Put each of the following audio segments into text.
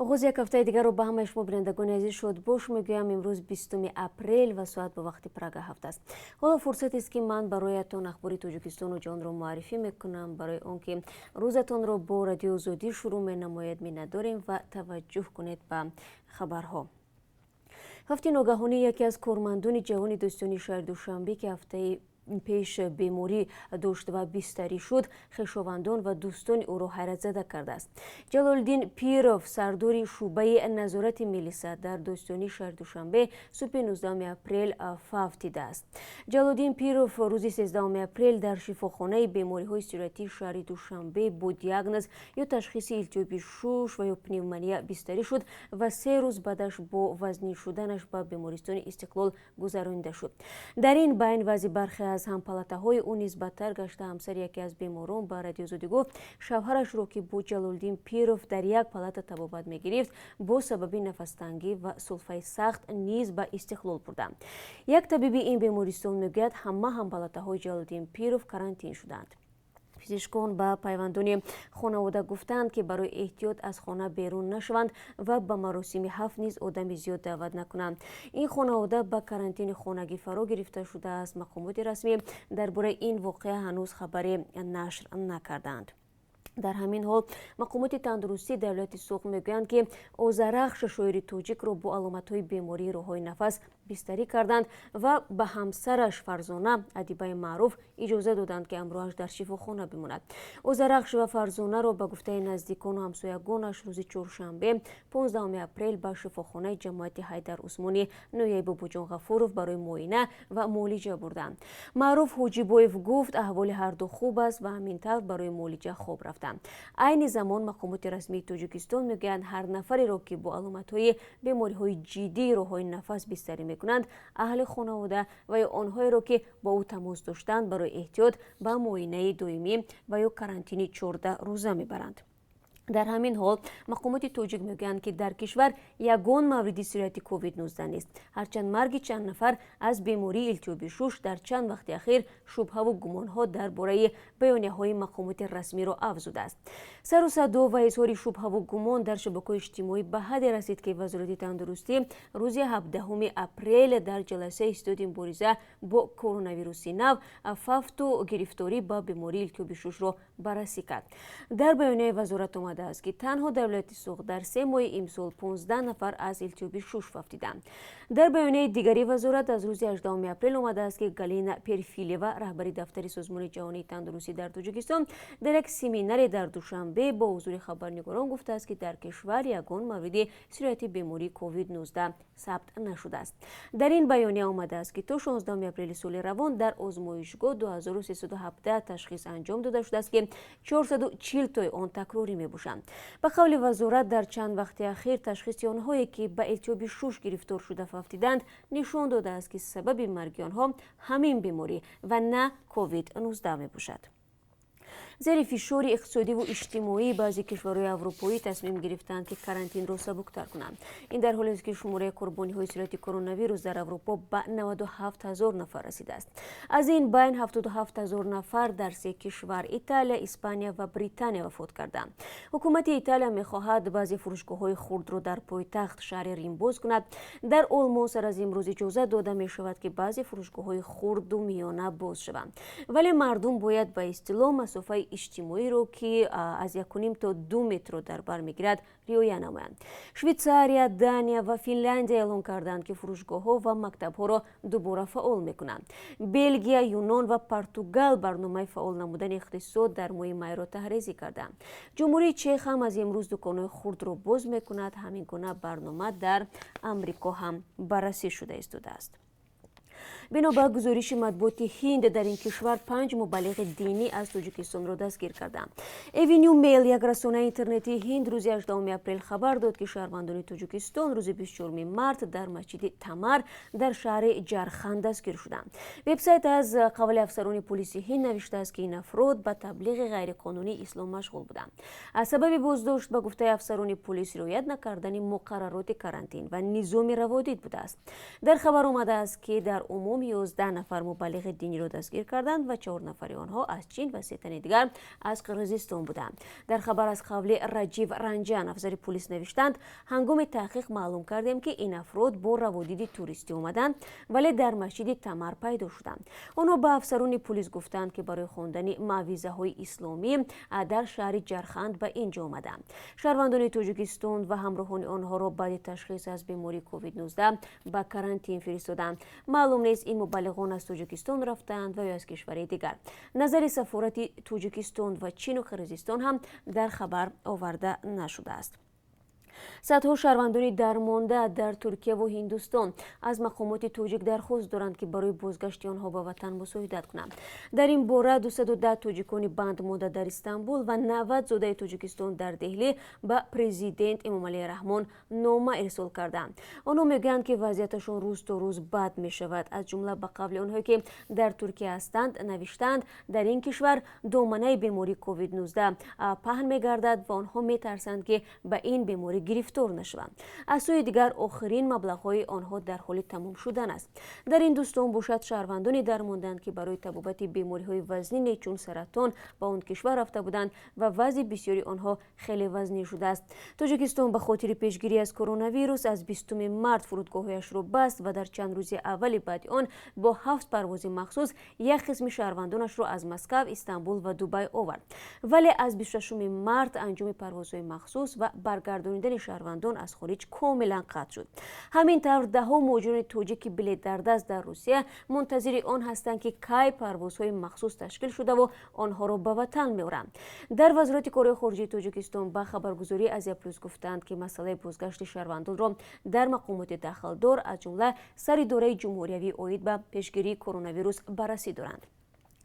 آغاز یک هفته دیگر رو به همه شما بینندگان عزیز شد باش میگویم امروز 20 اپریل و ساعت به وقت پراگ هفته است. حالا فرصت است که من برایتان اخبار تاجیکستان و جهان رو معرفی میکنم. برای آنکه روزتان رو با رادیو زودی شروع نماید نداریم و توجه کنید به خبرها. هفته ناگهانی یکی از کارمندان جوان دوستانی شهر دوشنبه که هفته پیش بیماری داشت و بستری شد خویشاوندان و دوستان او را حیرت زده کرده است. جلالدین پیروف سردار شعبه نظارت میلیسا در دوستانی شهر دوشنبه صبح 19 اپریل فوت دیده است. جلالدین پیروف روز 13 اپریل در شفاخانه بیماری های استراحتی شهر دوشنبه با دیاگنوز یا تشخیص التهاب شوش و یا پنیومونیا بستری شد و 3 روز بعدش با وزنی شدنش به بیمارستان استقلال گذرانده شد. در این بین وضع برخی از همپالاتاهای او نیز بدتر گشته. همسر یکی از بیماران به رادیو زودی گفت شوهرش را که با جلالدین پیروف در یک پالات طبابت میگرفت با سبب نفس‌تنگی و سلفه سخت نیز به استقلال برده. یک طبیب این بیمارستان میگوید همه همپالاتاهای جلالدین پیروف کرانتین شدند. پزشکان به پیوندان خانواده گفتند که برای احتیاط از خانه بیرون نشوند و به مراسم حفل نیز آدم زیاد دعوت نکنند. این خانواده به کرانتین خانگی فرا گرفته شده است. مقامات رسمی درباره این واقعه هنوز خبری نشر نکردند. در همین حال مقامات تندرستی دولت سوق میگویند که آذرخش شاعر تاجیک را با علامت‌های بیماری راههای نفس بستری کردند و به همسرش فرزانه ادیبه معروف اجازه دادند که امروز در شفاخانه بماند. آذرخش و فرزانه را به گفته نزدیکان و همسایگانش روز چهارشنبه 15 اپریل به شفاخانه جماعت حیدر عثمانی نویه باباجان غفورов برای معاینه و معالجه بردند. معروف حاجیبویف گفت احوال هر دو خوب است و همین طور برای معالجه خواب رفتند. عین زمان مقامات رسمی تاجیکستان میگویند هر نفری را که با علامت‌های بیماری‌های جدی راه‌های نفس بستری میکنند اهل خانواده و یا آنهایی را که با او تماس داشتند برای احتیاط به معاینه دائمی و یا کرانتین 14 روزه میبرند. در همین حال مقامات تاجیک میگویند که در کشور یگان مورد سرایت کووید 19 نیست، هرچند مرگ چند نفر از بیماری التهاب شوش در چند وقت اخیر شبهه و گمانها درباره بیانیه‌های مقامات رسمی را افزوده است. سر و صدا و اظهار شبهه و گمان در شبکه‌های اجتماعی به حدی رسید که وزارت تندرستی روز 17 اپریل در جلسه استاد مبارزه با کرونا ویروس نو فوت و گرفتاری با بیماری التهاب شوش را بررسی کرد. در بیانیه وزارت است که تنها دولت سوق در 3 ماه امسال 15 نفر از التهاب شوش فوتیدند. در بیانیه دیگری وزارت از روز 18 اپریل آمده است که گالینا پرفیلیوا رهبر دفتر سازمان جهانی تندرستی در تاجیکستان در یک سمینار در دوشنبه با حضور خبرنگاران گفته است که در کشور یگان مورد سرایت بیماری کووید 19 ثبت نشده است. در این بیانیه آمده است که تا 16 اپریل سال روان در آزمایشگاه 2317 تشخیص انجام داده شده است که 440 تای آن تکراری میباشند. به قول وزارت در چند وقت اخیر تشخیص آنهایی که به التهاب شوش گرفتار شده فوتیدند نشان داده است که سبب مرگ آنها همین بیماری و نه کووید 19 میباشد. زیر فشار اقتصادی و اجتماعی بعضی کشورهای اروپایی تصمیم گرفتند که کرانتین را سبکتر کنند. این در حالی است که شماره قربانی‌های سرایت کرونا ویروس در اروپا به 97,000 نفر رسیده است. از این بین 77,000 نفر در 3 کشور ایتالیا، اسپانیا و بریتانیا وفات کردند. حکومت ایتالیا می‌خواهد بعضی فروشگاه‌های خرد را در پایتخت شهر ریم باز کند. در آلمان سر از امروز اجازه داده می‌شود که بعضی فروشگاه‌های خرد و میانه باز شوند، ولی مردم باید به اصطلاح مسافه اجتماعی رو که از 1.5 تا 2 متر در بر میگیرد رعایت نمایند. شویتزاریا، دانیا و فنلاندیا اعلام کردند که فروشگاه‌ها و مکتب‌ها را دوباره فعال میکنند. بلژیا، یونان و پرتغال برنامه فعال نمودن اقتصاد در ماه می را تحریزی کردند. جمهوری چک هم از امروز دکان‌های خرد را باز میکند. همین گونه برنامه در امریکا هم بررسی شده است. بنا به گزارش مطبوعات هند در این کشور 5 مبلغ دینی از تاجیکستان را دستگیر کردند. ایوینیو میل یک رسانه اینترنتی هند روز 18 اپریل خبر داد که شهروندان تاجیکستان روز 24 مارس در مسجد تمر در شهر جارخند دستگیر شدند. وبسایت از قبل افسران پلیس هند نوشته است که این افراد به تبلیغ غیرقانونی اسلام مشغول بودند. از سبب بازداشت به گفته افسران پلیس رعایت نکردن مقررات کرانتین و نظام روادید بوده است. در خبر آمده است که در عموم 11 نفر مبلغ دینی را دستگیر کردند و 4 نفر آنها از چین و 3 تن دیگر از قرقیزستان بودند. در خبر از قبل راجیو رنجان افسر پلیس نوشتند هنگام تحقیق معلوم کردیم که این افراد با روادید توریستی اومدند ولی در مسجد تمر پیدا شدند. آنها به افسران پلیس گفتند که برای خواندن معوذه های اسلامی در شهر جرخند به اینجا آمدند. شهروندان تاجیکستان و همراهان آنها را بعد تشخیص از بیماری کووید 19 به کرانتین فرستادند. معلوم نیست این مبلغان از تاجیکستان رفتند و یا از کشور دیگر. نظر سفارت تاجیکستان و چین و قرقیزستان هم در خبر آورده نشده است. صدها شهروندان درمانده در ترکیه و هندوستان از مقامات تاجیک درخواست دارند که برای بازگشت آنها به وطن مساعدت کنند. در این باره 210 تاجیکان بند مانده در استانبول و 90 زاده تاجیکستان در دهلی به پرزیدنت امامعلی رحمان نامه ارسال کردند. آنها میگویند که وضعیتشان روز تا روز بد می شود. از جمله به قبل آنهایی که در ترکیه هستند نوشتند در این کشور دامنه بیماری کووید 19 پهن می گردد و آنها می ترسند که به این بیماری گرفتار نشوند. از سوی دیگر آخرین مبلغ‌های آنها در حال تمام شدن است. در این دوستان باشد شهروندانی درماندند که برای تبابت بیماری‌های وزنی چون سرطان به آن کشور رفته بودند و وضع بسیاری آنها خیلی وزنی شده است. تاجیکستان به خاطر پیشگیری از کرونا ویروس از 20 مارس فرودگاهش را بست و در چند روز اول بعد آن با 7 پرواز مخصوص یک قسم شهروندانش را از مسکو، استانبول و دبی آورد. ولی از 26 مارس انجام پروازهای مخصوص و برگردانیدن شهروندان از خارج کاملا قطع شد. همین طور دهها مهاجران تاجیک بلیط در دست در روسیه منتظر آن هستند که کی پروازهای مخصوص تشکیل شده و آنها را به وطن می‌آورند. در وزارت کار خارجه تاجیکستان به خبرگزاری آزیا پلاس گفتند که مسئله بازگشت شهروندان را در مقامات دخلدار از جمله سر دوره جمهوری عاید به پیشگیری کرونا ویروس بررسی دارند.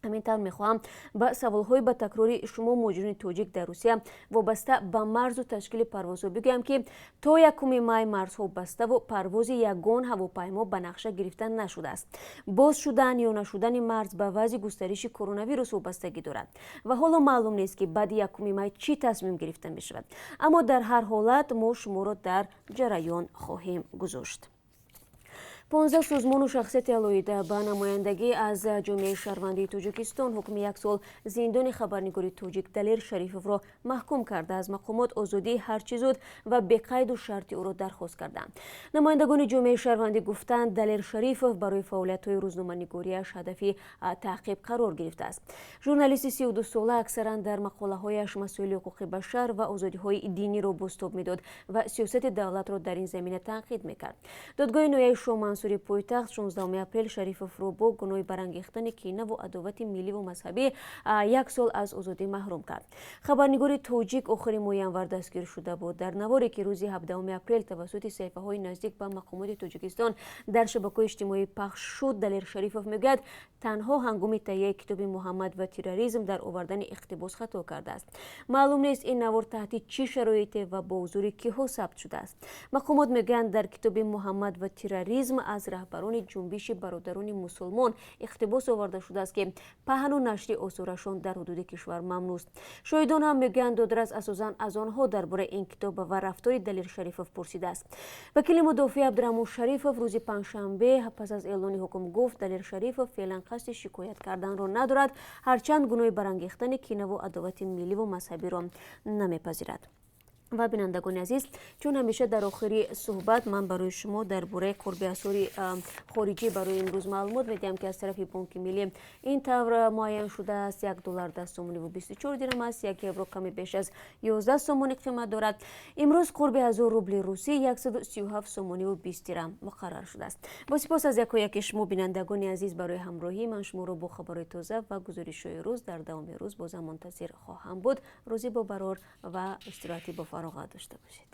همینطور میخواهم به سوالهای به تکراری شما مهاجران تاجیک در روسیه وابسته به مرز و تشکیل پروازها بگویم که تا 1 می مرزها بسته و پرواز یگان هواپیما به نقشه گرفته نشده است. باز شدن یا نشدن مرز به وضع گسترش کرونا ویروس وابستگی دارد و حالا معلوم نیست که بعد 1 می چی تصمیم گرفته می شود. اما در هر حالت ما شما را در جریان خواهیم گذاشت. 15 سازمان و شخصیت علایده به نمایندگی از جامعه شهروندی تاجیکستان حکم 1 سال زندان خبرنگاری تاجیک دلیر شریفوف را محکوم کرده از مقامات آزادی هرچه زود و به قید و شرط او را درخواست کردند. نمایندگان جامعه شهروندی گفتند دلیر شریفوف برای فعالیت‌های روزنامه‌نگاری‌اش هدفی تعقیب قرار گرفته است. ژورنالیست 32 ساله اکثرا در مقاله‌هایش مسائل حقوق بشر و آزادی‌های دینی را بازتاب می‌داد و سیاست دولت را در این زمینه تنقید می‌کرد. دادگاه نهایی منصوری پایتخت 16 اپریل شریفوف را با گناه برانگیختن کینه و عداوت ملی و مذهبی 1 سال از آزادی محروم کرد. خبرنگار تاجیک آخرین ماه ینور دستگیر شده بود. در نواری که روز 17 اپریل توسط صحیفه‌های نزدیک به مقامات تاجیکستان در شبکه‌های اجتماعی پخش شد، دلیر شریفوف میگوید تنها هنگام تهیه کتاب محمد و تروریسم در آوردن اقتباس خطا کرده است. معلوم نیست این نوار تحت چه شرایطی و با حضور کیها ثبت شده است. مقامات میگویند در کتاب محمد و تروریسم از رهبران جنبش برادران مسلمان اقتباس آورده شده است که پهن و نشر آثارشان در حدود کشور ممنوع است. شاهدان هم میگویند دادرس اساساً از آنها درباره این کتاب و رفتار دلیر شریفوف پرسیده است. وکیل مدافع عبدالرحمان شریفوف روز پنجشنبه پس از اعلان حکم گفت دلیر شریفوف فعلا قصد شکایت کردن را ندارد، هرچند گناه برانگیختن کینه و عداوت ملی و مذهبی را نمیپذیرد. و بینندگان عزیز، چون همیشه در آخری صحبت من برای شما درباره قرب اسعار خارجی برای امروز معلومات میدم که از طرف بانک ملی این طور معین شده است. 1 دلار 10 سومانی و 24 درهم است. 1 یورو کمی بیش از 11 سومانی قیمت دارد. امروز قرب 1000 روبل روسی 137 سومانی و 20 درهم مقرر شده است. با سپاس از یک شما بینندگان عزیز برای همراهی. من شما را با خبرهای تازه و گزارش‌های روز در دوام روز باز منتظر خواهم بود. روزی با برار و استراحتی با فراغت داشته باشید.